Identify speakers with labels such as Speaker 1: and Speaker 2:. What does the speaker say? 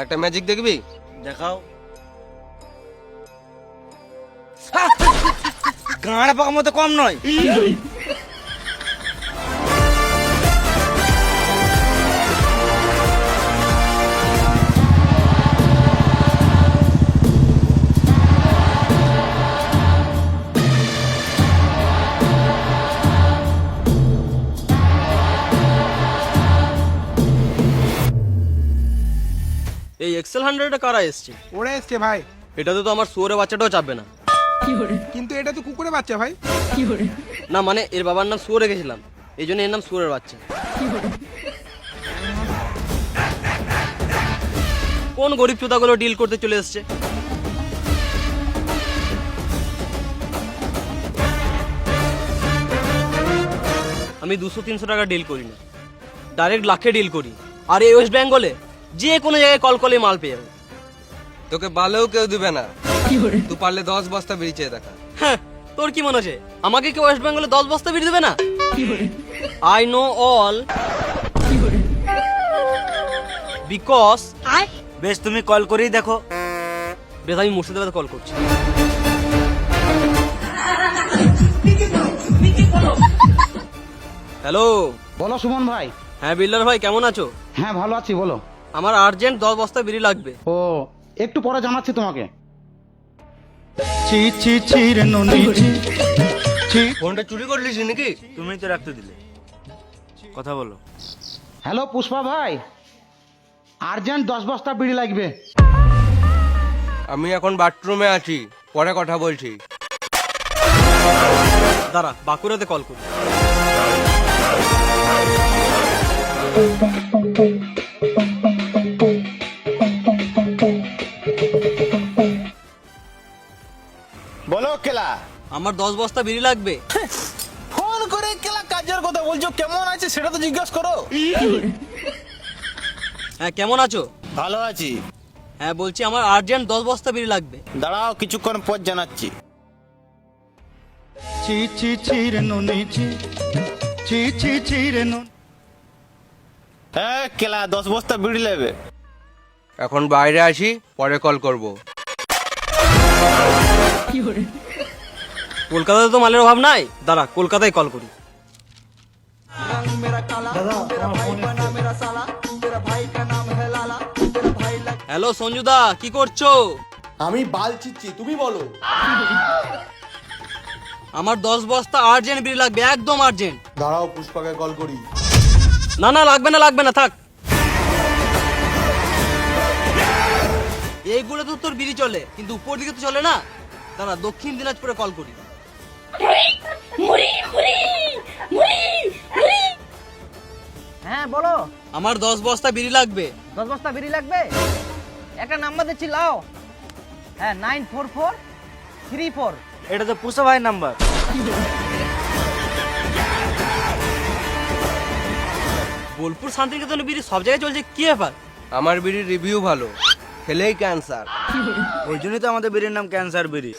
Speaker 1: একটা ম্যাজিক দেখবি?
Speaker 2: দেখাও। গাঁড়া পাকার মতো কম নয়।
Speaker 3: এই এক্সেল 100 কারা এসছে?
Speaker 4: ওরা এসছে ভাই।
Speaker 3: এটাতে তো আমার শুয়োরের বাচ্চাটাও চাপবে না।
Speaker 4: কিন্তু এটা তো কুকুরের বাচ্চা ভাই।
Speaker 3: না মানে এর বাবার নাম শুয়োর রেখেছিলাম, এই জন্য এর নাম শুয়োরের বাচ্চা। কোন গরিব চোদাগুলো ডিল করতে চলে এসছে? আমি 200-300 টাকা ডিল করি না, ডাইরেক্ট লাখে ডিল করি। আর এই ওয়েস্ট বেঙ্গলে যে কোনো জায়গায় কল করলে মাল পেয়ে যাবে।
Speaker 1: তোকে বালেও কেউ দিবে না। তুই পারলে 10 বস্তা বিড়ি চেয়ে দেখা।
Speaker 3: হ্যাঁ, তোর কি মনে হচ্ছে আমাকে কি ওয়েস্ট বেঙ্গলে 10 বস্তা বিড়ি দেবে না? I know all because.
Speaker 2: বেশ, তুমি কল করেই দেখো।
Speaker 3: বেশ, আমি মুর্শিদাবাদে কল করছি। হ্যালো।
Speaker 5: বলো সুমন ভাই।
Speaker 3: হ্যাঁ বিল্ডার ভাই, কেমন আছো?
Speaker 5: হ্যাঁ ভালো আছি, বলো।
Speaker 3: আমার আর্জেন্ট 10 বস্তা বিড়ি লাগবে।
Speaker 5: ও একটু পরে জানাচ্ছি তোমাকে।
Speaker 1: ফোনটা চুরি করলিস নাকি?
Speaker 2: তুমি তো রাখতে দিলে, কথা বলো।
Speaker 5: হ্যালো পুষ্পা ভাই, আর্জেন্ট 10 বস্তা বিড়ি লাগবে।
Speaker 1: আমি এখন বাথরুমে আছি, পরে কথা বলছি।
Speaker 3: দাঁড়া, বাঁকুড়াতে কল করি।
Speaker 6: বলো কেলা।
Speaker 3: আমার 10 বস্তা বিড়ি লাগবে।
Speaker 6: ফোন করে কেলা কাজের কথা বলছো, কেমন আছে সেটা তো জিজ্ঞেস করো।
Speaker 3: হ্যাঁ, কেমন আছো?
Speaker 6: ভালো আছি।
Speaker 3: হ্যাঁ বলছি, আমার আর্জেন্ট 10 বস্তা বিড়ি লাগবে।
Speaker 6: দাঁড়াও, কিছুক্ষণ পর জানাচ্ছি। হ্যাঁ কেলা, 10 বস্তা বিড়ি নেবে।
Speaker 1: এখন বাইরে আছি, পরে কল করব।
Speaker 3: কলকাতাতে তো মালের অভাব নাই, দাঁড়া কলকাতায় কল করি। হ্যালো সঞ্জুদা, কি করছো?
Speaker 7: আমি বাল চিচ্ছি, তুমি বলো।
Speaker 3: আমার 10 বস্তা আর্জেন্ট বিড়ি লাগবে, একদম আর্জেন্ট।
Speaker 7: দাঁড়াও পুষ্পাকে কল করি।
Speaker 3: না না, লাগবে না, থাক। এইগুলো তো তোর বিড়ি চলে, কিন্তু উপর দিকে তো চলে না। দাঁড়া, দক্ষিণ দিনাজপুরে কল করি।
Speaker 8: হ্যাঁ বলো।
Speaker 3: আমার 10 বস্তা বিড়ি লাগবে।
Speaker 8: 10 বস্তা বিড়ি লাগবে? একটা নাম্বার দিচ্ছি, লাও। হ্যাঁ, 94434।
Speaker 2: এটা তো পুষা ভাই নাম্বার।
Speaker 3: বোলপুর শান্তিনিকেতনে বিড়ি সব জায়গায় চলছে, কি ব্যাপার?
Speaker 1: আমার বিড়ির রিভিউ ভালো, খেলেই ক্যান্সার।
Speaker 2: ওই জন্যই তো আমাদের বিড়ির নাম ক্যান্সার বিড়ি।